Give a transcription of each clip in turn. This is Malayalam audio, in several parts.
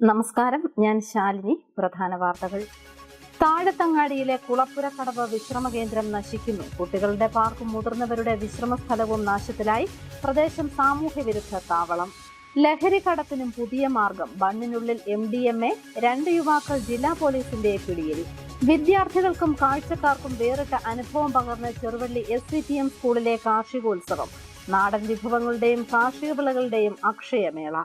നമസ്കാരം, ഞാൻ ശാലിനി. പ്രധാന വാർത്തകൾ. താഴത്തങ്ങാടിയിലെ കുളപ്പുരക്കടവ് വിശ്രമ കേന്ദ്രം നശിക്കുന്നു. കുട്ടികളുടെ പാർക്കും മുതിർന്നവരുടെ വിശ്രമ സ്ഥലവും നാശത്തിലായി. പ്രദേശം സാമൂഹ്യ വിരുദ്ധ താവളം. ലഹരി കടത്തിനും പുതിയ മാർഗം. ബണ്ണിനുള്ളിൽ MDMA. 2 യുവാക്കൾ ജില്ലാ പോലീസിന്റെ പിടിയിൽ. വിദ്യാർത്ഥികൾക്കും കാഴ്ചക്കാർക്കും വേറിട്ട അനുഭവം പകർന്ന ചെറുവള്ളി SCTM സ്കൂളിലെ കാർഷികോത്സവം. നാടൻ വിഭവങ്ങളുടെയും കാർഷിക വിളകളുടെയും അക്ഷയമേള.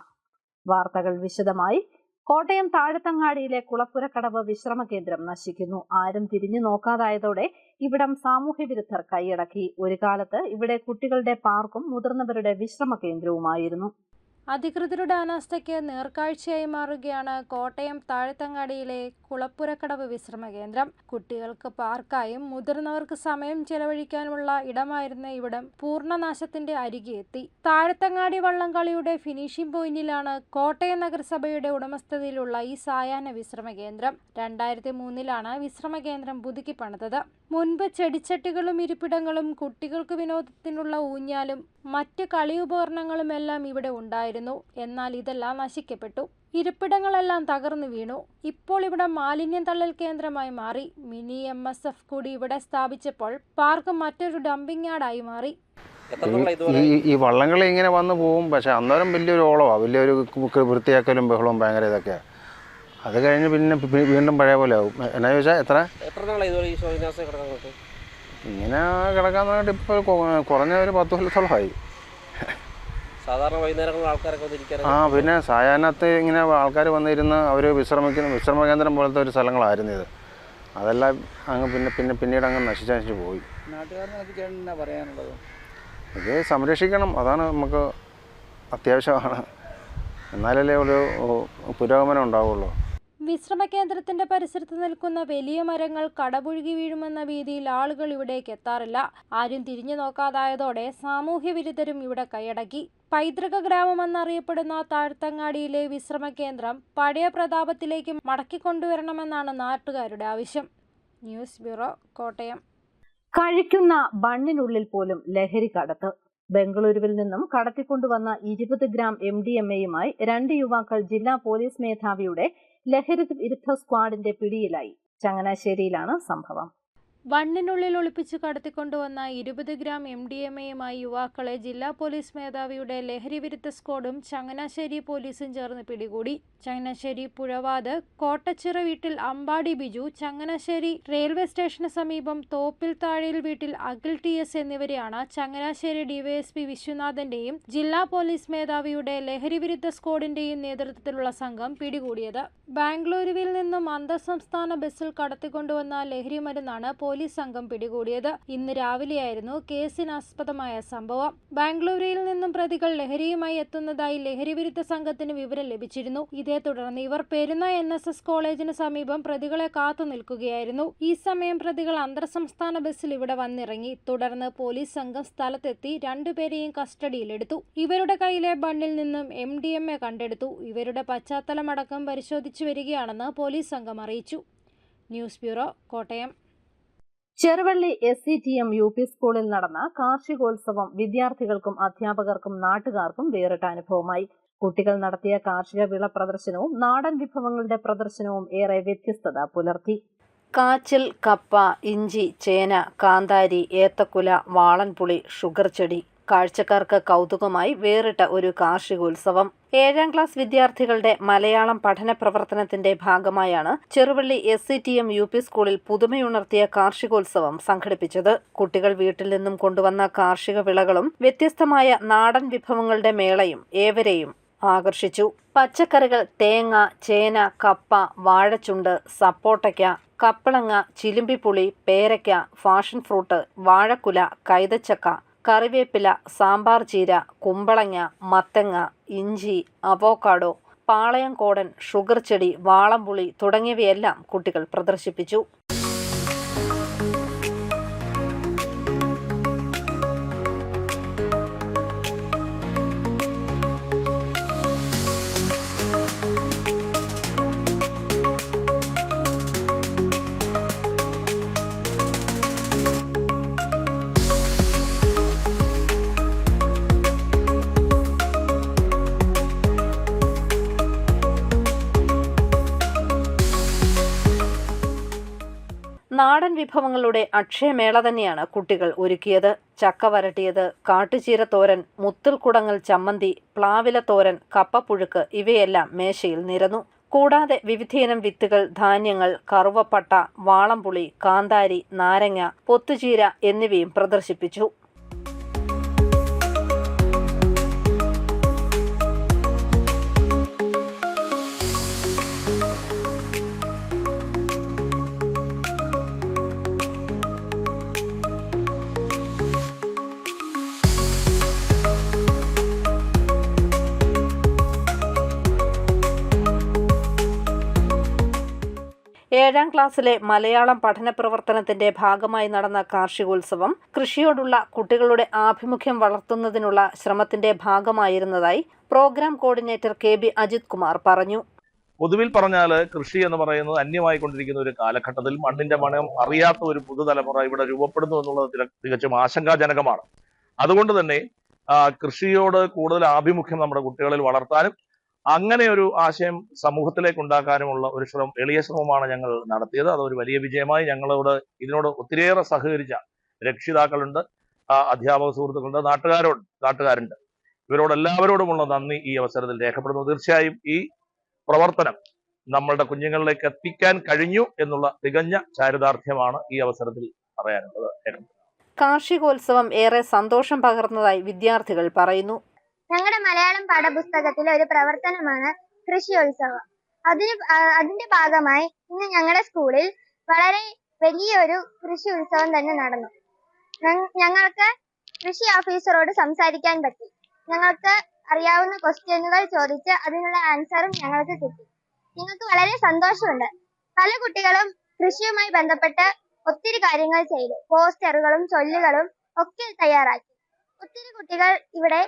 വാർത്തകൾ വിശദമായി. കോട്ടയം താഴത്തങ്ങാടിയിലെ കുളപ്പുരക്കടവ് വിശ്രമ കേന്ദ്രം നശിക്കുന്നു. ആരും തിരിഞ്ഞു നോക്കാതായതോടെ ഇവിടം സാമൂഹ്യ വിരുദ്ധർ കൈയടക്കി. ഒരു കാലത്ത് ഇവിടെ കുട്ടികളുടെ പാർക്കും മുതിർന്നവരുടെ വിശ്രമ കേന്ദ്രവുമായിരുന്നു. അധികൃതരുടെ അനാസ്ഥയ്ക്ക് നേർക്കാഴ്ചയായി മാറുകയാണ് കോട്ടയം താഴത്തങ്ങാടിയിലെ കുളപ്പുരക്കടവ് വിശ്രമ കേന്ദ്രം. കുട്ടികൾക്ക് പാർക്കായും മുതിർന്നവർക്ക് സമയം ചെലവഴിക്കാനുമുള്ള ഇടമായിരുന്ന ഇവിടം പൂർണ്ണനാശത്തിന്റെ അരികെ എത്തി. താഴത്തങ്ങാടി വള്ളംകളിയുടെ ഫിനിഷിംഗ് പോയിന്റിലാണ് കോട്ടയം നഗരസഭയുടെ ഉടമസ്ഥതയിലുള്ള ഈ സായാഹ്ന വിശ്രമ കേന്ദ്രം. 2003-ലാണ് വിശ്രമ കേന്ദ്രം പുതുക്കി പണിതത്. മുൻപ് ചെടിച്ചട്ടികളും ഇരിപ്പിടങ്ങളും കുട്ടികൾക്ക് വിനോദത്തിനുള്ള ഊഞ്ഞാലും മറ്റ് കളി ഉപകരണങ്ങളും എല്ലാം ഇവിടെ ഉണ്ടായിരുന്നു. എന്നാൽ ഇതെല്ലാം നശിക്കപ്പെട്ടു. ഇരിപ്പിടങ്ങളെല്ലാം തകർന്നു വീണു. ഇപ്പോൾ ഇവിടെ മാലിന്യം തള്ളൽ കേന്ദ്രമായി മാറി. മിനി MSF കൂടി ഇവിടെ സ്ഥാപിച്ചപ്പോൾ പാർക്ക് മറ്റൊരു ഡംപിംഗ് യാർഡായി മാറി. ഈ വള്ളംകളി ഇങ്ങനെ വന്നു പോകും. പക്ഷെ അന്നേരം വലിയൊരു ഓളമാണ്, വലിയൊരു വൃത്തിയാക്കലും ബഹളവും ഭയങ്കര ഇതൊക്കെയാണ്. അത് കഴിഞ്ഞ് പിന്നെ വീണ്ടും പഴയ പോലെ ആവും. എന്നാ ചോദിച്ചാൽ എത്ര ഇങ്ങനെ കിടക്കാൻ വേണ്ടി ഇപ്പോൾ കുറഞ്ഞ ഒരു 10 കൊല്ലത്തോളമായി. സാധാരണ വൈകുന്നേരങ്ങളിൽ ആൾക്കാരൊക്കെ പിന്നെ സായാഹ്നത്ത് ഇങ്ങനെ ആൾക്കാർ വന്നിരുന്ന് അവർ വിശ്രമ കേന്ദ്രം പോലത്തെ ഒരു സ്ഥലങ്ങളായിരുന്നു ഇത്. അതെല്ലാം അങ്ങ് പിന്നീട് അങ്ങ് നശിച്ചു പോയി. നാട്ടുകാരനെ പറയാനുള്ളത് ഇത് സംരക്ഷിക്കണം, അതാണ് നമുക്ക് അത്യാവശ്യമാണ്. എന്നാലല്ലേ ഒരു പുരോഗമനം ഉണ്ടാവുള്ളൂ. വിശ്രമ കേന്ദ്രത്തിന്റെ പരിസരത്ത് നിൽക്കുന്ന വലിയ മരങ്ങൾ കടപുഴുകി വീഴുമെന്ന ഭീതിയിൽ ആളുകൾ ഇവിടേക്ക് എത്താറില്ല. ആരും തിരിഞ്ഞു നോക്കാതായതോടെ സാമൂഹ്യ വിരുദ്ധരും ഇവിടെ കൈയടക്കി. പൈതൃക ഗ്രാമമെന്നറിയപ്പെടുന്ന താഴത്തങ്ങാടിയിലെ വിശ്രമ കേന്ദ്രം പഴയ പ്രതാപത്തിലേക്ക് മടക്കിക്കൊണ്ടുവരണമെന്നാണ് നാട്ടുകാരുടെ ആവശ്യം. News bureau, Kottayam. കഴിക്കുന്ന ബണ്ണിനുള്ളിൽ പോലും ലഹരി കടത്ത്. ബംഗളൂരുവിൽ നിന്നും കടത്തിക്കൊണ്ടുവന്ന 20 ഗ്രാം MDMA-യുമായി 2 യുവാക്കൾ ജില്ലാ പോലീസ് മേധാവിയുടെ ലഹരി വിരുദ്ധ സ്ക്വാഡിന്റെ പിടിയിലായി. ചങ്ങനാശ്ശേരിയിലാണ് സംഭവം. ബണ്ണിനുള്ളിൽ ഒളിപ്പിച്ച് കടത്തിക്കൊണ്ടുവന്ന 20 ഗ്രാം MDMA-യുമായി യുവാക്കളെ ജില്ലാ പോലീസ് മേധാവിയുടെ ലഹരി വിരുദ്ധ സ്ക്വാഡും ചങ്ങനാശ്ശേരി പോലീസും ചേർന്ന് പിടികൂടി. ചങ്ങനാശ്ശേരി പുഴവാത് കോട്ടച്ചിറ വീട്ടിൽ അമ്പാടി ബിജു, ചങ്ങനാശ്ശേരി റെയിൽവേ സ്റ്റേഷന് സമീപം തോപ്പിൽ താഴയിൽ വീട്ടിൽ അഖിൽ TS എന്നിവരെയാണ് ചങ്ങനാശ്ശേരി DYSP വിശ്വനാഥന്റെയും ജില്ലാ പോലീസ് മേധാവിയുടെ ലഹരി വിരുദ്ധ സ്ക്വാഡിന്റെയും നേതൃത്വത്തിലുള്ള സംഘം പിടികൂടിയത്. ബാംഗ്ലൂരുവിൽ നിന്നും അന്തർസംസ്ഥാന ബസ്സിൽ കടത്തിക്കൊണ്ടുവന്ന ലഹരി മരുന്നാണ് പോലീസ് സംഘം പിടികൂടിയത്. ഇന്ന് രാവിലെയായിരുന്നു കേസിനാസ്പദമായ സംഭവം. ബാംഗ്ലൂരിൽ നിന്നും പ്രതികൾ ലഹരിയുമായി എത്തുന്നതായി ലഹരി വിരുദ്ധ സംഘത്തിന് വിവരം ലഭിച്ചിരുന്നു. ഇതേ തുടർന്ന് ഇവർ പെരുന്ന NSS കോളേജിന് സമീപം പ്രതികളെ കാത്തു നിൽക്കുകയായിരുന്നു. ഈ സമയം പ്രതികൾ അന്തർസംസ്ഥാന ബസ്സിൽ ഇവിടെ വന്നിറങ്ങി. തുടർന്ന് പോലീസ് സംഘം സ്ഥലത്തെത്തി 2 പേരെയും കസ്റ്റഡിയിലെടുത്തു. ഇവരുടെ കയ്യിലെ ബണ്ണിൽ നിന്നും MDMA കണ്ടെടുത്തു. ഇവരുടെ പശ്ചാത്തലമടക്കം പരിശോധിച്ചു വരികയാണെന്ന് പോലീസ് സംഘം അറിയിച്ചു. News bureau, Kottayam. Cheruvally SCTM UP സ്കൂളിൽ നടന്ന കാർഷികോത്സവം വിദ്യാർത്ഥികൾക്കും അധ്യാപകർക്കും നാട്ടുകാർക്കും വേറിട്ട അനുഭവമായി. കുട്ടികൾ നടത്തിയ കാർഷിക വിള പ്രദർശനവും നാടൻ വിഭവങ്ങളുടെ പ്രദർശനവും ഏറെ വ്യത്യസ്തത പുലർത്തി. കാച്ചിൽ, കപ്പ, ഇഞ്ചി, ചേന, കാന്താരി, ഏത്തക്കുല, വാളൻപുളി, ഷുഗർ ചെടി. കാഴ്ചക്കാർക്ക് കൗതുകമായി വേറിട്ട ഒരു കാർഷികോത്സവം. 7ാം ക്ലാസ് വിദ്യാർത്ഥികളുടെ മലയാളം പഠന പ്രവർത്തനത്തിന്റെ ഭാഗമായാണ് ചെറുവള്ളി SCTM UP സ്കൂളിൽ പുതുമയുണർത്തിയ കാർഷികോത്സവം സംഘടിപ്പിച്ചത്. കുട്ടികൾ വീട്ടിൽ നിന്നും കൊണ്ടുവന്ന കാർഷിക വിളകളും വ്യത്യസ്തമായ നാടൻ വിഭവങ്ങളുടെ മേളയും ഏവരെയും ആകർഷിച്ചു. പച്ചക്കറികൾ തേങ്ങ, ചേന, കപ്പ, വാഴച്ചുണ്ട്, സപ്പോട്ടയ്ക്ക, കപ്പളങ്ങ, ചിലിമ്പിപ്പുളി, പേരയ്ക്ക, ഫാഷൻ ഫ്രൂട്ട്, വാഴക്കുല, കൈതച്ചക്ക, കറിവേപ്പില, സാമ്പാർ ചീര, കുമ്പളങ്ങ, മത്തങ്ങ, ഇഞ്ചി, അവോക്കാഡോ, പാളയംകോടൻ, ഷുഗർ ചെടി, വാളംപുളി തുടങ്ങിയവയെല്ലാം കുട്ടികൾ പ്രദർശിപ്പിച്ചു. നാടൻ വിഭവങ്ങളുടെ അക്ഷയമേള തന്നെയാണ് കുട്ടികൾ ഒരുക്കിയത്. ചക്ക വരട്ടിയത്, കാട്ടുചീരത്തോരൻ, മുത്തിൽക്കുടങ്ങൽ ചമ്മന്തി, പ്ലാവില തോരൻ, കപ്പപ്പുഴുക്ക് ഇവയെല്ലാം മേശയിൽ നിരന്നു. കൂടാതെ വിവിധയിനം വിത്തുകൾ, ധാന്യങ്ങൾ, കറുവപ്പട്ട, വാളംപുളി, കാന്താരി, നാരങ്ങ, പൊത്തുചീര എന്നിവയും പ്രദർശിപ്പിച്ചു. ഏഴാം ക്ലാസ്സിലെ മലയാളം പഠന പ്രവർത്തനത്തിന്റെ ഭാഗമായി നടന്ന കാർഷികോത്സവം കൃഷിയോടുള്ള കുട്ടികളുടെ ആഭിമുഖ്യം വളർത്തുന്നതിനുള്ള ശ്രമത്തിന്റെ ഭാഗമായിരുന്നതായി programme coordinator KB Ajith Kumar പറഞ്ഞു. പൊതുവിൽ പറഞ്ഞാൽ കൃഷി എന്ന് പറയുന്നത് അന്യമായി കൊണ്ടിരിക്കുന്ന ഒരു കാലഘട്ടത്തിൽ മണ്ണിന്റെ മണം അറിയാത്ത ഒരു പുതുതലമുറ ഇവിടെ രൂപപ്പെടുന്നു എന്നുള്ളത് തികച്ചും ആശങ്കാജനകമാണ്. അതുകൊണ്ട് തന്നെ കൃഷിയോട് കൂടുതൽ ആഭിമുഖ്യം നമ്മുടെ കുട്ടികളിൽ വളർത്താനും അങ്ങനെ ഒരു ആശയം സമൂഹത്തിലേക്ക് ഉണ്ടാക്കാനുമുള്ള ഒരു എളിയ ശ്രമമാണ് ഞങ്ങൾ നടത്തിയത്. അതൊരു വലിയ വിജയമായി. ഇതിനോട് ഒത്തിരിയേറെ സഹകരിച്ച രക്ഷിതാക്കളുണ്ട്, അധ്യാപക സുഹൃത്തുക്കളുണ്ട്, നാട്ടുകാരുണ്ട്. ഇവരോടെല്ലാവരോടുമുള്ള നന്ദി ഈ അവസരത്തിൽ രേഖപ്പെടുന്നു. തീർച്ചയായും ഈ പ്രവർത്തനം നമ്മളുടെ കുഞ്ഞുങ്ങളിലേക്ക് എത്തിക്കാൻ കഴിഞ്ഞു എന്നുള്ള തികഞ്ഞ ചാരിതാർത്ഥ്യമാണ് ഈ അവസരത്തിൽ പറയാനുള്ളത്. കാർഷികോത്സവം ഏറെ സന്തോഷം പകർന്നതായി വിദ്യാർത്ഥികൾ പറയുന്നു. ഞങ്ങളുടെ മലയാളം പാഠപുസ്തകത്തിലെ ഒരു പ്രവർത്തനമാണ് കൃഷിയോത്സവം. അതിന്റെ ഭാഗമായി ഇന്ന് ഞങ്ങളുടെ സ്കൂളിൽ വളരെ വലിയൊരു കൃഷി ഉത്സവം തന്നെ നടന്നു. ഞങ്ങൾക്ക് കൃഷി ഓഫീസറോട് സംസാരിക്കാൻ പറ്റി. ഞങ്ങൾക്ക് അറിയാവുന്ന ക്വസ്റ്റ്യനുകൾ ചോദിച്ച് അതിനുള്ള ആൻസറും ഞങ്ങൾക്ക് കിട്ടി. ഞങ്ങൾക്ക് വളരെ സന്തോഷമുണ്ട്. പല കുട്ടികളും കൃഷിയുമായി ബന്ധപ്പെട്ട് ഒത്തിരി കാര്യങ്ങൾ ചെയ്തു. പോസ്റ്ററുകളും ചൊല്ലുകളും ഒക്കെ തയ്യാറാക്കി. ഒത്തിരി കുട്ടികൾ ഇവിടെ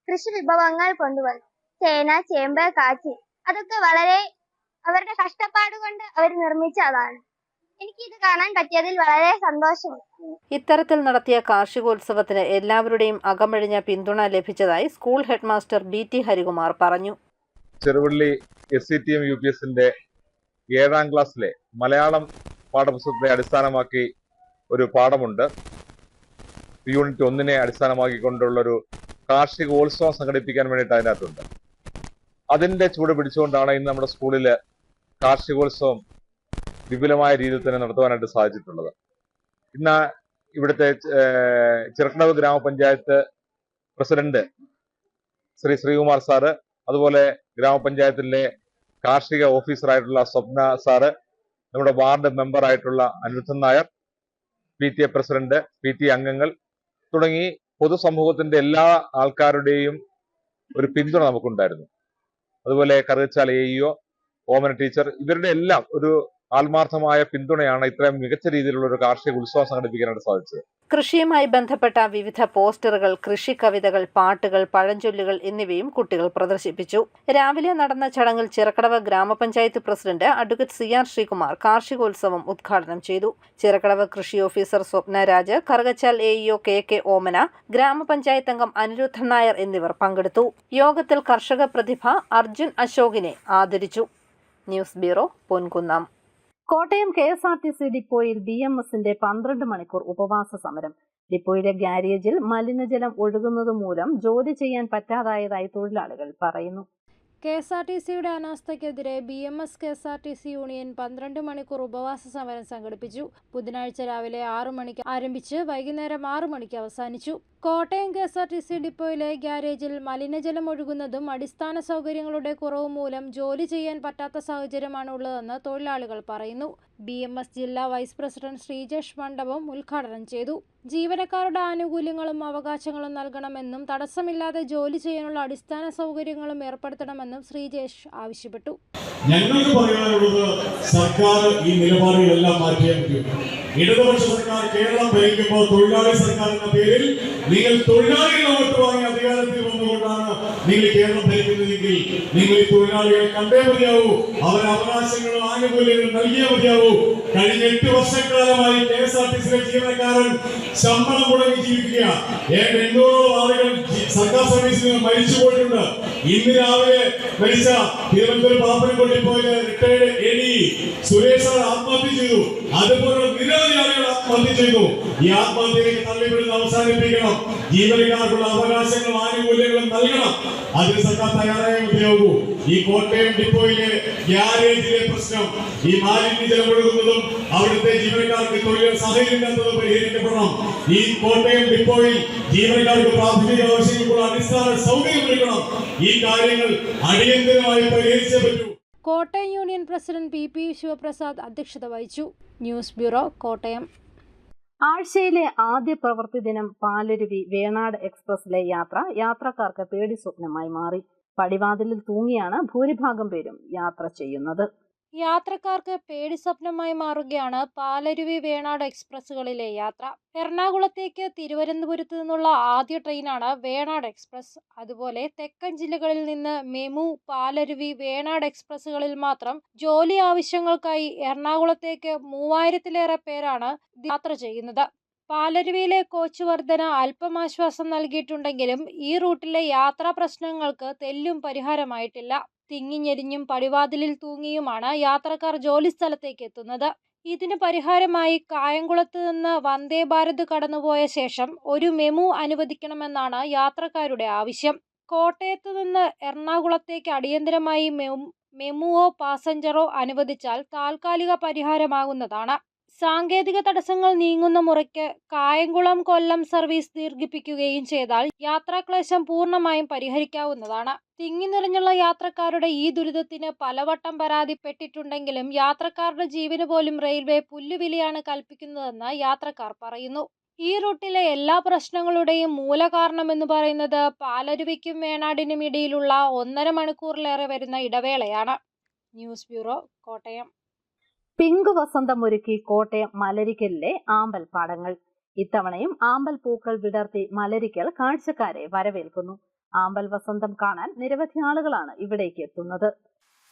കൃഷി വിഭവങ്ങൾ കൊണ്ടുവന്നു. ചേന, ചേമ്പ്, കാച്ചി അതൊക്കെ വളരെ അവരുടെ കഷ്ടപ്പാട് കൊണ്ട് അവർ നിർമ്മിച്ചതാണ്. എനിക്ക് ഇത് കാണാൻ പറ്റിയതിൽ വളരെ സന്തോഷമുണ്ട്. ഇത്തരത്തിൽ നടത്തിയ കാർഷികോത്സവത്തിന് എല്ലാവരുടെയും അകമഴിഞ്ഞ പിന്തുണ ലഭിച്ചതായി സ്കൂൾ ഹെഡ്മാസ്റ്റർ BT ഹരികുമാർ പറഞ്ഞു. ചെറുവള്ളി SCTM UPSന്റെ 7ാം ക്ലാസ്സിലെ മലയാളം പാഠപുസ്തകത്തെ അടിസ്ഥാനമാക്കി ഒരു പാഠമുണ്ട്. യൂണിറ്റ് 1 അടിസ്ഥാനമാക്കിക്കൊണ്ടുള്ളൊരു കാർഷികോത്സവം സംഘടിപ്പിക്കാൻ വേണ്ടിയിട്ട് അതിനകത്തുണ്ട്. അതിന്റെ ചൂട് പിടിച്ചുകൊണ്ടാണ് ഇന്ന് നമ്മുടെ സ്കൂളില് കാർഷികോത്സവം വിപുലമായ രീതിയിൽ തന്നെ നടത്തുവാനായിട്ട് സാധിച്ചിട്ടുള്ളത്. ഇന്ന് ഇവിടുത്തെ ചിറക്കടവ് ഗ്രാമപഞ്ചായത്ത് പ്രസിഡന്റ് ശ്രീകുമാർ സാറ്, അതുപോലെ ഗ്രാമപഞ്ചായത്തിലെ കാർഷിക ഓഫീസറായിട്ടുള്ള സ്വപ്ന സാറ്, നമ്മുടെ വാർഡ് മെമ്പറായിട്ടുള്ള Anirudhan Nair, PTA president, PTA അംഗങ്ങൾ തുടങ്ങി പൊതുസമൂഹത്തിന്റെ എല്ലാ ആൾക്കാരുടെയും ഒരു പിന്തുണ നമുക്കുണ്ടായിരുന്നു. അതുപോലെ കറുകച്ചാൽ AEO, ഓമന ടീച്ചർ, ഇവരുടെ എല്ലാം ഒരു ആത്മാർത്ഥമായ പിന്തുണയാണ് ഇത്രയും മികച്ച രീതിയിലുള്ള ഒരു കാർഷിക ഉത്സവം സംഘടിപ്പിക്കാനായിട്ട് സാധിച്ചത്. കൃഷിയുമായി ബന്ധപ്പെട്ട വിവിധ പോസ്റ്ററുകൾ, കൃഷി കവിതകൾ, പാട്ടുകൾ, പഴഞ്ചൊല്ലുകൾ എന്നിവയും കുട്ടികൾ പ്രദർശിപ്പിച്ചു. രാവിലെ നടന്ന ചടങ്ങിൽ ചിറക്കടവ് ഗ്രാമപഞ്ചായത്ത് പ്രസിഡന്റ് അഡ്വക്കേറ്റ് CR ശ്രീകുമാർ കാർഷികോത്സവം ഉദ്ഘാടനം ചെയ്തു. ചിറക്കടവ് കൃഷി ഓഫീസർ സ്വപ്ന രാജ്, കറുകച്ചാൽ AEO KK ഓമന, ഗ്രാമപഞ്ചായത്ത് അംഗം അനിരുദ്ധൻ നായർ എന്നിവർ പങ്കെടുത്തു. യോഗത്തിൽ കർഷക പ്രതിഭ അർജുൻ അശോകിനെ ആദരിച്ചു. News bureau, Ponkunnam. Kottayam KSRTC ഡിപ്പോയിൽ BMSന്റെ 12 മണിക്കൂർ ഉപവാസ സമരം. ഡിപ്പോയിലെ ഗ്യാരേജിൽ മലിനജലം ഒഴുകുന്നതുമൂലം ജോലി ചെയ്യാൻ പറ്റാതായതായി തൊഴിലാളികൾ പറയുന്നു. KSRTCയുടെ അനാസ്ഥയ്ക്കെതിരെ BMS KSRTC യൂണിയൻ 12 മണിക്കൂർ ഉപവാസ സമരം സംഘടിപ്പിച്ചു. ബുധനാഴ്ച രാവിലെ 6 മണിക്ക് ആരംഭിച്ച് വൈകുന്നേരം 6 മണിക്ക് അവസാനിച്ചു. കോട്ടയം KSRTC ഡിപ്പോയിലെ ഗ്യാരേജിൽ മലിനജലം ഒഴുകുന്നതും അടിസ്ഥാന സൗകര്യങ്ങളുടെ കുറവ് മൂലം ജോലി ചെയ്യാൻ പറ്റാത്ത സാഹചര്യമാണ് ഉള്ളതെന്ന് തൊഴിലാളികൾ പറയുന്നു. BMS ജില്ലാ വൈസ് പ്രസിഡന്റ് ശ്രീജേഷ് മണ്ഡപം ഉദ്ഘാടനം ചെയ്തു. ജീവനക്കാരുടെ ആനുകൂല്യങ്ങളും അവകാശങ്ങളും നൽകണമെന്നും തടസ്സമില്ലാതെ ജോലി ചെയ്യാനുള്ള അടിസ്ഥാന സൗകര്യങ്ങളും ഏർപ്പെടുത്തണമെന്നും ശ്രീജേഷ് ആവശ്യപ്പെട്ടു. ഞങ്ങൾക്ക് പറയാനുള്ളത്, സർക്കാർ ഈ നിലപാടുകളെല്ലാം മാറ്റിയാൽ ഇടതുപക്ഷ സർക്കാർ കേരളം ഭരിക്കുമ്പോൾ തൊഴിലാളി സർക്കാർ എന്ന പേരിൽ നിങ്ങൾ തൊഴിലാളികളെ വോട്ട് വാങ്ങി അധികാരത്തിൽ വന്നുകൊണ്ടാണ് നിങ്ങൾ കേരളം ഭരിക്കുന്നതെങ്കിൽ നിങ്ങൾ ഈ തൊഴിലാളികളെ കണ്ടേ മതിയാവൂ, അവരുടെ അവകാശങ്ങളും ആനുകൂല്യങ്ങളും നൽകിയേ മതിയാവൂ പറയുന്നു, കഴിഞ്ഞ 8 വർഷക്കാലമായി KSRTC ജീവനക്കാരൻ ശമ്പളം മുടങ്ങി ജീവിക്കുക. 800 ആളുകൾ സർക്കാർ സർവീസിൽ നിന്ന് മരിച്ചു പോയിട്ടുണ്ട്. ഇന്ന് രാവിലെ മരിച്ച തിരുവനന്തപുരം പാപ്പനംകോട്ടി പോയിലെ റിട്ടയർഡ് AD സുരേഷ് ആത്മഹത്യ ചെയ്തു. അതുപോലുള്ള നിരവധി ആളുകൾ ആത്മഹത്യ ചെയ്തു. ഈ ആത്മഹത്യയിലേക്ക് തള്ളിവിടുന്നത് അവസാനിപ്പിക്കണം. ജീവനക്കാർക്കുള്ള അവകാശങ്ങളും ആനുകൂല്യങ്ങളും നൽകണം. അതിന് സർക്കാർ തയ്യാറായി ഉപയോഗൂ. ഈ കോട്ടയം ഡിപ്പോയിലെ ഗ്യാരേജിലെ പ്രശ്നം, ഈ മാലിന്യജലം ഒഴുകുന്നതും അവിടുത്തെ ജീവനക്കാർക്ക് തൊഴിൽ സാഹചര്യമില്ലാത്തതും പരിഹരിക്കപ്പെടണം. ഈ കോട്ടയം ഡിപ്പോയിൽ ജീവനക്കാർക്ക് പ്രാഥമിക ആവശ്യങ്ങൾക്കുള്ള അടിസ്ഥാന സൗകര്യം ഒരുക്കണം. ഈ കാര്യങ്ങൾ അടിയന്തരമായി പരിഹരിച്ചേ പറ്റൂ. Kottayam union president PP Sivaprasad അധ്യക്ഷത വഹിച്ചു. News bureau, Kottayam. ആഴ്ചയിലെ ആദ്യ പ്രവൃത്തി ദിനം പാലരുവി വേണാട് എക്സ്പ്രസിലെ യാത്രക്കാർക്ക് പേടി സ്വപ്നമായി മാറി. പടിവാതിലിൽ തൂങ്ങിയാണ് ഭൂരിഭാഗം പേരും യാത്ര ചെയ്യുന്നത്. യാത്രക്കാർക്ക് പേടി സ്വപ്നമായി മാറുകയാണ് പാലരുവി വേണാട് എക്സ്പ്രസുകളിലെ യാത്ര. എറണാകുളത്തേക്ക് തിരുവനന്തപുരത്ത് നിന്നുള്ള ആദ്യ ട്രെയിനാണ് വേണാട് എക്സ്പ്രസ്. അതുപോലെ തെക്കൻ ജില്ലകളിൽ നിന്ന് മെമു, പാലരുവി, വേണാട് എക്സ്പ്രസുകളിൽ മാത്രം ജോലി ആവശ്യങ്ങൾക്കായി എറണാകുളത്തേക്ക് 3000-ലേറെ പേരാണ് യാത്ര ചെയ്യുന്നത്. പാലരുവിയിലെ കോച്ച് വർധന അല്പം ആശ്വാസം നൽകിയിട്ടുണ്ടെങ്കിലും ഈ റൂട്ടിലെ യാത്രാ പ്രശ്നങ്ങൾക്ക് തെല്ലും പരിഹാരമായിട്ടില്ല. തിങ്ങിഞ്ഞെരിഞ്ഞും പടിവാതിലിൽ തൂങ്ങിയുമാണ് യാത്രക്കാർ ജോലി സ്ഥലത്തേക്ക് എത്തുന്നത്. ഇതിന് പരിഹാരമായി കായംകുളത്ത് നിന്ന് വന്ദേ ഭാരത് കടന്നുപോയ ശേഷം ഒരു മെമു അനുവദിക്കണമെന്നാണ് യാത്രക്കാരുടെ ആവശ്യം. കോട്ടയത്ത് നിന്ന് എറണാകുളത്തേക്ക് അടിയന്തരമായി മെമുവോ പാസഞ്ചറോ അനുവദിച്ചാൽ താൽക്കാലിക പരിഹാരമാകുന്നതാണ്. സാങ്കേതിക തടസ്സങ്ങൾ നീങ്ങുന്ന മുറയ്ക്ക് കായംകുളം കൊല്ലം സർവീസ് ദീർഘിപ്പിക്കുകയും ചെയ്താൽ യാത്രാക്ലേശം പൂർണ്ണമായും പരിഹരിക്കാവുന്നതാണ്. തിങ്ങി നിറഞ്ഞുള്ള യാത്രക്കാരുടെ ഈ ദുരിതത്തിന് പലവട്ടം പരാതിപ്പെട്ടിട്ടുണ്ടെങ്കിലും യാത്രക്കാരുടെ ജീവന് പോലും റെയിൽവേ പുല്ലുവിലയാണ് കൽപ്പിക്കുന്നതെന്ന് യാത്രക്കാർ പറയുന്നു. ഈ റൂട്ടിലെ എല്ലാ പ്രശ്നങ്ങളുടെയും മൂലകാരണമെന്ന് പറയുന്നത് പാലരുവിക്കും വേണാടിനും ഇടയിലുള്ള 1.5 മണിക്കൂറിലേറെ വരുന്ന ഇടവേളയാണ്. News bureau, Kottayam. പിങ്ക് വസന്തമൊരുക്കി കോട്ടയം മലരിക്കലിലെ ആമ്പൽ പാടങ്ങൾ. ഇത്തവണയും ആമ്പൽ പൂക്കൾ വിടർത്തി മലരിക്കൽ കാഴ്ചക്കാരെ വരവേൽക്കുന്നു. ആമ്പൽ വസന്തം കാണാൻ നിരവധി ആളുകളാണ് ഇവിടേക്ക് എത്തുന്നത്.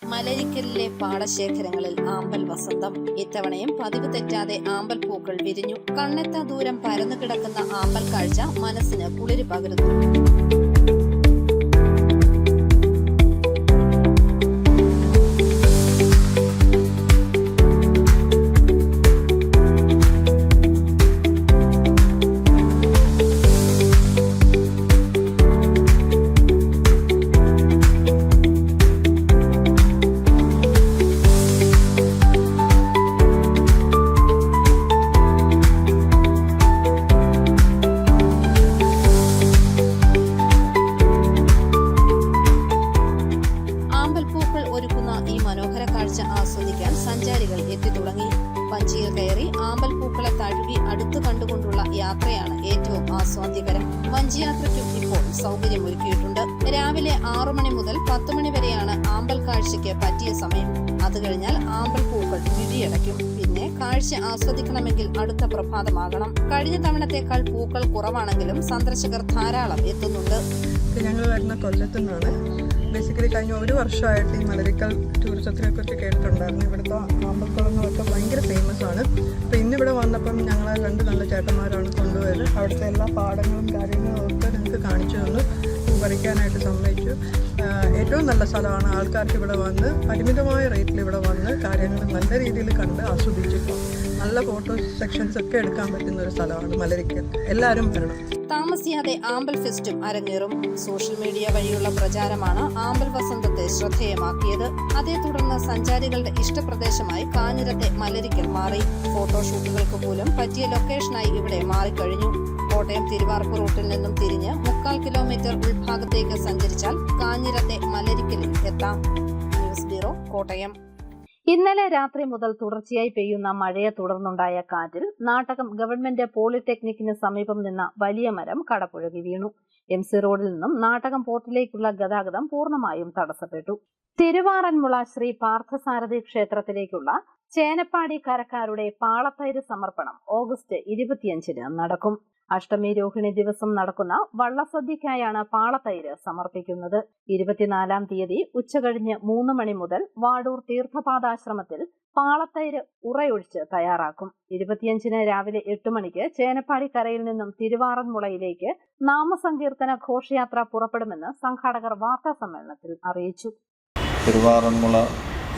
മലരിക്കലിലെ പാടശേഖരങ്ങളിൽ ആമ്പൽ വസന്തം. ഇത്തവണയും പതിവ് തെറ്റാതെ ആമ്പൽ പൂക്കൾ വിരിഞ്ഞു. കണ്ണെത്താ ദൂരം പരന്നു കിടക്കുന്ന ആമ്പൽ കാഴ്ച മനസ്സിന് കുളിര് പകരുന്നു. ആസ്വദിക്കാൻ സഞ്ചാരികൾ എത്തിത്തുടങ്ങി. വഞ്ചിയിൽ കയറി ആമ്പൽ പൂക്കളെ തഴുകി അടുത്ത് കണ്ടുകൊണ്ടുള്ള യാത്രയാണ് ഏറ്റവും ആസ്വാദ്യകരം. വഞ്ചിയാത്രയ്ക്കും ഇപ്പോൾ സൗകര്യമൊരുക്കിയിട്ടുണ്ട്. രാവിലെ 6 മണി മുതൽ 10 മണി വരെയാണ് ആമ്പൽ കാഴ്ചയ്ക്ക് പറ്റിയ സമയം. അത് കഴിഞ്ഞാൽ ആമ്പൽ പൂക്കൾ വിഴിയടയ്ക്കും. പിന്നെ കാഴ്ച ആസ്വദിക്കണമെങ്കിൽ അടുത്ത പ്രഭാതമാകണം. കഴിഞ്ഞ തവണത്തേക്കാൾ പൂക്കൾ കുറവാണെങ്കിലും സന്ദർശകർ ധാരാളം എത്തുന്നുണ്ട്. ഞങ്ങൾ വരുന്ന കൊല്ലത്തു നിന്നാണ്. ബേസിക്കലി കഴിഞ്ഞ 1 വർഷമായിട്ട് ഈ മലരിക്കൽ ടൂറിസത്തിനെ കുറിച്ച് കേട്ടിട്ടുണ്ടായിരുന്നു. ഇവിടുത്തെ ആമ്പൽക്കുളങ്ങളൊക്കെ ഭയങ്കര ഫേമസ് ആണ്. അപ്പോൾ ഇന്നിവിടെ വന്നപ്പം ഞങ്ങൾ 2 നല്ല ചേട്ടന്മാരാണ് കൊണ്ടുപോയത്. അവിടുത്തെ എല്ലാ പാടങ്ങളും കാര്യങ്ങളും ഒക്കെ ഞങ്ങൾക്ക് കാണിച്ചു തന്നു, പറിക്കാനായിട്ട് സമ്മതിച്ചു. ഏറ്റവും നല്ല സ്ഥലമാണ്. ആൾക്കാർക്ക് ഇവിടെ വന്ന് പരിമിതമായ റേറ്റിൽ ഇവിടെ വന്ന് കാര്യങ്ങൾ നല്ല രീതിയിൽ കണ്ട് ആസ്വദിച്ചിട്ടു. നല്ല ഫോട്ടോ സെക്ഷൻസ് ഒക്കെ എടുക്കാൻ പറ്റുന്ന ഒരു സ്ഥലമാണ് മലരിക്കൽ. എല്ലാവരും വരണം. താമസിയാതെ ആമ്പൽ ഫെസ്റ്റും അരങ്ങേറും. സോഷ്യൽ മീഡിയ വഴിയുള്ള പ്രചാരമാണ് ആമ്പൽ വസന്തത്തെ ശ്രദ്ധേയമാക്കിയത്. അതേ തുടർന്ന് സഞ്ചാരികളുടെ ഇഷ്ടപ്രദേശമായി കാഞ്ഞിരത്തെ മലരിക്കൽ മാറി. ഫോട്ടോഷൂട്ടുകൾക്ക് പോലും പറ്റിയ ലൊക്കേഷനായി ഇവിടെ മാറിക്കഴിഞ്ഞു. കോട്ടയം തിരുവാർപ്പ് റൂട്ടിൽ നിന്നും തിരിഞ്ഞ് 3/4 കിലോമീറ്റർ ഉൾഭാഗത്തേക്ക് സഞ്ചരിച്ചാൽ കാഞ്ഞിരത്തെ മലരിക്കലിൽ എത്താം. News bureau, Kottayam. ഇന്നലെ രാത്രി മുതൽ തുടർച്ചയായി പെയ്യുന്ന മഴയെ തുടർന്നുണ്ടായ കാറ്റിൽ നാട്ടകം ഗവൺമെന്റ് പോളിടെക്നിക്കിന് സമീപം നിന്ന വലിയ മരം കടപുഴകി വീണു. MC റോഡിൽ നിന്നും നാട്ടകം പോർട്ടിലേക്കുള്ള ഗതാഗതം പൂർണ്ണമായും തടസ്സപ്പെട്ടു. തിരുവാറന്മുള ശ്രീ പാർത്ഥസാരഥി ക്ഷേത്രത്തിലേക്കുള്ള ചേനപ്പാടി കരക്കാരുടെ പാളത്തൈര് സമർപ്പണം ഓഗസ്റ്റ് 25-ന് നടക്കും. അഷ്ടമി രോഹിണി ദിവസം നടക്കുന്ന വള്ളസദ്യക്കായാണ് പാളത്തൈര് സമർപ്പിക്കുന്നത്. 24-ാം തീയതി ഉച്ചകഴിഞ്ഞ് 3 മണി മുതൽ വാടൂർ തീർത്ഥപാദാശ്രമത്തിൽ പാളത്തൈര് ഉറയൊഴിച്ച് തയ്യാറാക്കും. 25-ന് രാവിലെ 8 മണിക്ക് ചേനപ്പാടിക്കരയിൽ നിന്നും തിരുവാറന്മുളയിലേക്ക് നാമസങ്കീർത്തന ഘോഷയാത്ര പുറപ്പെടുമെന്ന് സംഘാടകർ വാർത്താ സമ്മേളനത്തിൽ അറിയിച്ചു. തിരുവാറന്മുള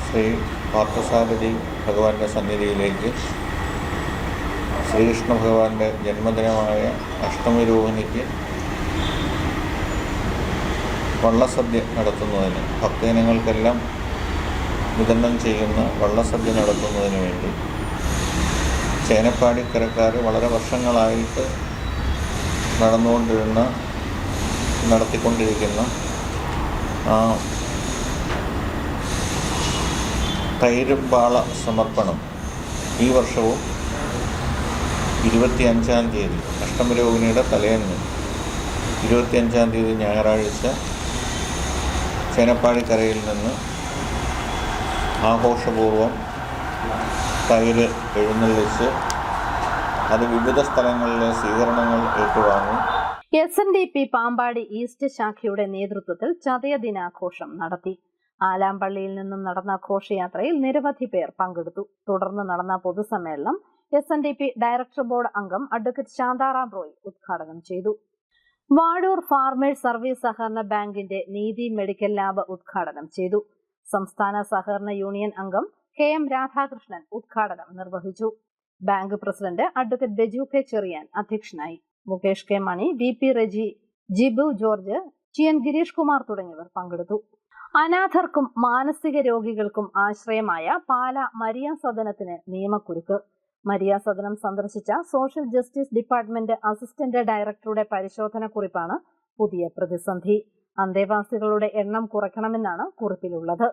ശ്രീ പാർത്ഥസാരഥി ഭഗവാന്റെ സന്നിധിയിലേക്ക് ശ്രീകൃഷ്ണ ഭഗവാന്റെ ജന്മദിനമായ അഷ്ടമി രോഹിണിക്ക് വള്ളസദ്യ നടത്തുന്നതിന് ഭക്തജനങ്ങൾക്കെല്ലാം വിതരണം ചെയ്യുന്ന വള്ളസദ്യ നടത്തുന്നതിന് വേണ്ടി ചേനപ്പാടിക്കരക്കാർ വളരെ വർഷങ്ങളായിട്ട് നടത്തിക്കൊണ്ടിരിക്കുന്ന തൈരുംപാള സമർപ്പണം ഈ വർഷവും 25-ാം തീയതി അഷ്ടമരോഹിണിയുടെ തലേന്ന് 25-ാം തീയതി ഞായറാഴ്ച ചേനപ്പാടിക്കരയിൽ നിന്ന് ആഘോഷപൂർവം തൈര് എഴുന്നള്ളിച്ച് അത് വിവിധ സ്ഥലങ്ങളിലെ സ്വീകരണങ്ങൾ ഏറ്റുവാങ്ങും. SNDP പാമ്പാടി ഈസ്റ്റ് ശാഖയുടെ നേതൃത്വത്തിൽ ചതയ ദിനാഘോഷം നടത്തി. ആലാമ്പള്ളിയിൽ നിന്നും നടന്ന ഘോഷയാത്രയിൽ നിരവധി പേർ പങ്കെടുത്തു. തുടർന്ന് നടന്ന പൊതുസമ്മേളനം SNDP ഡയറക്ടർ ബോർഡ് അംഗം അഡ്വക്കേറ്റ് ശാന്താറാം റോയ് ഉദ്ഘാടനം ചെയ്തു. വാഴൂർ ഫാർമേഴ്സ് സർവീസ് സഹകരണ ബാങ്കിന്റെ നീതി മെഡിക്കൽ ലാബ് ഉദ്ഘാടനം ചെയ്തു. സംസ്ഥാന സഹകരണ യൂണിയൻ അംഗം KM രാധാകൃഷ്ണൻ ഉദ്ഘാടനം നിർവഹിച്ചു. Bank president advocate Beju K Cheriyan അധ്യക്ഷനായി. Mukesh K Mani, VP Reji, Jibu George, TN Girish Kumar തുടങ്ങിയവർ പങ്കെടുത്തു. അനാഥർക്കും മാനസിക രോഗികൾക്കും ആശ്രയമായ പാല മരിയ സദനത്തിന് നിയമക്കുരുക്ക്. മരിയ സദനം സന്ദർശിച്ച സോഷ്യൽ ജസ്റ്റിസ് ഡിപ്പാർട്ട്മെന്റ് അസിസ്റ്റന്റ് ഡയറക്ടറുടെ പരിശോധനക്കുറിപ്പാണ് പുതിയ പ്രതിസന്ധി. അന്തേവാസികളുടെ എണ്ണം കുറയ്ക്കണമെന്നാണ് കുറിപ്പിലുള്ളത്.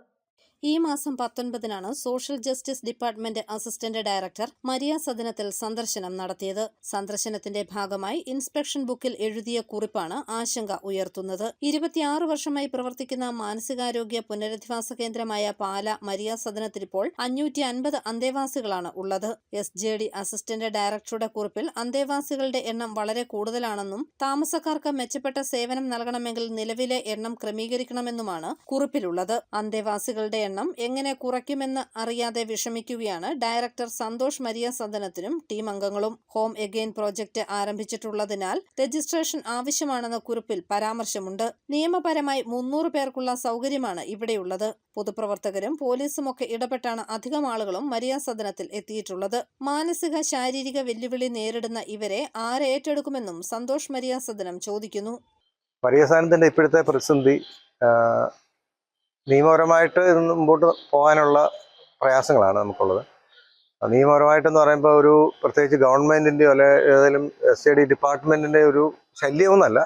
ഈ മാസം 19-നാണ് social justice department assistant director Maria സദനത്തിൽ സന്ദർശനം നടത്തിയത്. സന്ദർശനത്തിന്റെ ഭാഗമായി ഇൻസ്പെക്ഷൻ ബുക്കിൽ എഴുതിയ കുറിപ്പാണ് ആശങ്ക ഉയർത്തുന്നത്. 26 വർഷമായി പ്രവർത്തിക്കുന്ന മാനസികാരോഗ്യ പുനരധിവാസ കേന്ദ്രമായ പാല മരിയ സദനത്തിലിപ്പോൾ 550 അന്തേവാസികളാണ് ഉള്ളത്. SJD അസിസ്റ്റന്റ് ഡയറക്ടറുടെ കുറിപ്പിൽ അന്തേവാസികളുടെ എണ്ണം വളരെ കൂടുതലാണെന്നും താമസക്കാർക്ക് മെച്ചപ്പെട്ട സേവനം നൽകണമെങ്കിൽ നിലവിലെ എണ്ണം ക്രമീകരിക്കണമെന്നുമാണ് കുറിപ്പിലുള്ളത്. അന്തേവാസികളുടെ എണ്ണം എങ്ങനെ കുറയ്ക്കുമെന്ന് അറിയാതെ വിഷമിക്കുകയാണ് ഡയറക്ടർ സന്തോഷ് മരിയ സദനത്തിനും ടീം അംഗങ്ങളും. ഹോം എഗെയിൻ പ്രോജക്ട് ആരംഭിച്ചിട്ടുള്ളതിനാൽ രജിസ്ട്രേഷൻ ആവശ്യമാണെന്ന കുറിപ്പിൽ പരാമർശമുണ്ട്. നിയമപരമായി 300 പേർക്കുള്ള സൗകര്യമാണ് ഇവിടെയുള്ളത്. പൊതുപ്രവർത്തകരും പോലീസുമൊക്കെ ഇടപെട്ടാണ് അധികം ആളുകളും മരിയ സദനത്തിൽ എത്തിയിട്ടുള്ളത്. മാനസിക ശാരീരിക വെല്ലുവിളി നേരിടുന്ന ഇവരെ ആരെ ഏറ്റെടുക്കുമെന്നും സന്തോഷ് മരിയ സദനം ചോദിക്കുന്നു. മരിയ സദനത്തിന്റെ ഇപ്പോഴത്തെ പ്രതിസന്ധി നിയമപരമായിട്ട് മുമ്പോട്ട് പോകാനുള്ള പ്രയാസങ്ങളാണ് നമുക്കുള്ളത്. നിയമപരമായിട്ടെന്ന് പറയുമ്പോൾ ഒരു പ്രത്യേകിച്ച് ഗവൺമെൻറ്റിൻ്റെയോ അല്ലെ ഏതെങ്കിലും SJD ഡിപ്പാർട്ട്മെൻറ്റിൻ്റെ ഒരു ശല്യമൊന്നുമല്ല.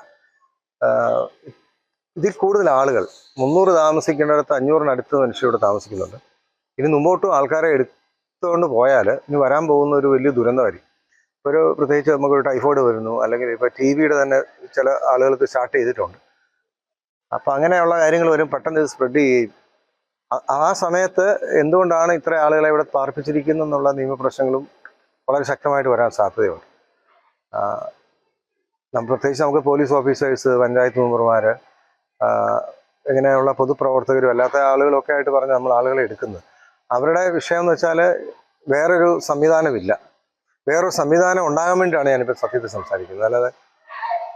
ഇതിൽ കൂടുതൽ ആളുകൾ 300 താമസിക്കേണ്ടിടത്ത് 500-നടുത്ത് മനുഷ്യരോട് താമസിക്കുന്നുണ്ട്. ഇനി മുമ്പോട്ടും ആൾക്കാരെ എടുത്തുകൊണ്ട് പോയാൽ ഇനി വരാൻ പോകുന്ന ഒരു വലിയ ദുരന്തമായിരിക്കും. ഒരു പ്രത്യേകിച്ച് നമുക്കൊരു ടൈഫോയിഡ് വരുന്നു, അല്ലെങ്കിൽ ഇപ്പോൾ TBയുടെ തന്നെ ചില ആളുകൾക്ക് സ്റ്റാർട്ട് ചെയ്തിട്ടുണ്ട്. അപ്പം അങ്ങനെയുള്ള കാര്യങ്ങൾ വരും, പെട്ടെന്ന് ഇത് സ്പ്രെഡ് ചെയ്യുകയും ആ സമയത്ത് എന്തുകൊണ്ടാണ് ഇത്ര ആളുകളെ ഇവിടെ പാർപ്പിച്ചിരിക്കുന്നു എന്നുള്ള നിയമപ്രശ്നങ്ങളും വളരെ ശക്തമായിട്ട് വരാൻ സാധ്യതയുണ്ട്. പ്രത്യേകിച്ച് നമുക്ക് പോലീസ് ഓഫീസേഴ്സ്, പഞ്ചായത്ത് മെമ്പർമാർ, ഇങ്ങനെയുള്ള പൊതുപ്രവർത്തകരും അല്ലാത്ത ആളുകളൊക്കെ ആയിട്ട് പറഞ്ഞ് നമ്മൾ ആളുകളെ എടുക്കുന്നത്. അവരുടെ വിഷയം എന്ന് വെച്ചാൽ വേറൊരു സംവിധാനമില്ല. വേറൊരു സംവിധാനം ഉണ്ടാകാൻ വേണ്ടിയാണ് ഞാനിപ്പോൾ സത്യത്തിൽ സംസാരിക്കുന്നത്. അല്ലാതെ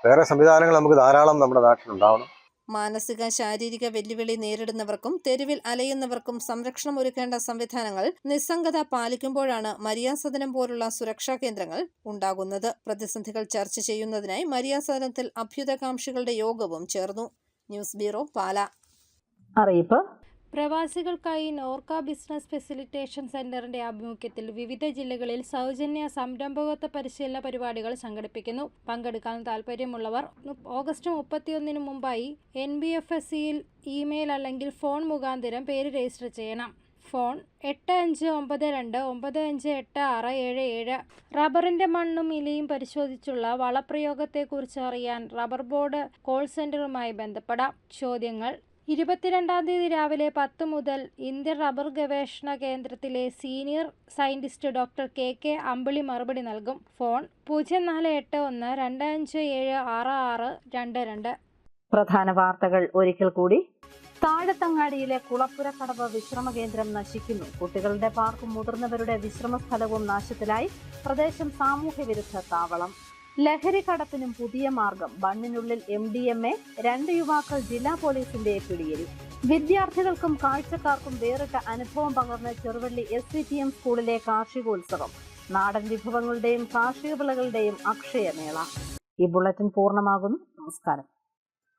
വേറെ സംവിധാനങ്ങൾ നമുക്ക് ധാരാളം നമ്മുടെ നാട്ടിലുണ്ടാവണം. മാനസിക ശാരീരിക വെല്ലുവിളി നേരിടുന്നവർക്കും തെരുവിൽ അലയുന്നവർക്കും സംരക്ഷണം ഒരുക്കേണ്ട സംവിധാനങ്ങൾ നിസ്സംഗത പാലിക്കുമ്പോഴാണ് മരിയ സദനം പോലുള്ള സുരക്ഷാ കേന്ദ്രങ്ങൾ ഉണ്ടാകുന്നത്. പ്രതിസന്ധികൾ ചർച്ച ചെയ്യുന്നതിനായി മരിയ സദനത്തിൽ അഭ്യുതകാംക്ഷികളുടെ യോഗവും ചേർന്നു. ന്യൂസ് ബ്യൂറോ, പാല. അറിയിപ്പ്: പ്രവാസികൾക്കായി നോർക്ക ബിസിനസ് ഫെസിലിറ്റേഷൻ സെന്ററിന്റെ ആഭിമുഖ്യത്തിൽ വിവിധ ജില്ലകളിൽ സൗജന്യ സംരംഭകത്വ പരിശീലന പരിപാടികൾ സംഘടിപ്പിക്കുന്നു. പങ്കെടുക്കാൻ താൽപ്പര്യമുള്ളവർ ഓഗസ്റ്റ് 31 മുമ്പായി NBFSCയിൽ ഇമെയിൽ അല്ലെങ്കിൽ ഫോൺ മുഖാന്തരം പേര് രജിസ്റ്റർ ചെയ്യണം. ഫോൺ 8592958677. റബ്ബറിന്റെ മണ്ണും ഇലയും പരിശോധിച്ചുള്ള വളപ്രയോഗത്തെക്കുറിച്ച് അറിയാൻ റബ്ബർ ബോർഡ് കോൾ സെന്ററുമായി ബന്ധപ്പെടാം. ചോദ്യങ്ങൾ: 22-ാം തീയതി രാവിലെ 10 മുതൽ ഇന്ത്യൻ റബ്ബർ ഗവേഷണ കേന്ദ്രത്തിലെ സീനിയർ സയന്റിസ്റ്റ് ഡോക്ടർ KK അമ്പിളി മറുപടി നൽകും. ഫോൺ 048125766622. പ്രധാന വാർത്തകൾ ഒരിക്കൽ കൂടി. താഴത്തങ്ങാടിയിലെ കുളപ്പുരക്കടവ് വിശ്രമ കേന്ദ്രം നശിക്കുന്നു. കുട്ടികളുടെ പാർക്കും മുതിർന്നവരുടെ വിശ്രമ സ്ഥലവും നാശത്തിലായി. പ്രദേശം സാമൂഹ്യ വിരുദ്ധ താവളം. ലഹരി കടത്തിനും പുതിയ മാർഗം. ബണ്ണിനുള്ളിൽ MDMA. 2 യുവാക്കൾ ജില്ലാ പോലീസിന്റെ പിടിയിൽ. വിദ്യാർത്ഥികൾക്കും കാഴ്ചക്കാർക്കും വേറിട്ട അനുഭവം പകർന്ന ചെറുവള്ളി SCTM സ്കൂളിലെ കാർഷികോത്സവം. നാടൻ വിഭവങ്ങളുടെയും കാർഷിക വിളകളുടെയും അക്ഷയമേള. ഈ ബുള്ളറ്റിൻ പൂർണ്ണമാകുന്നു. നമസ്കാരം.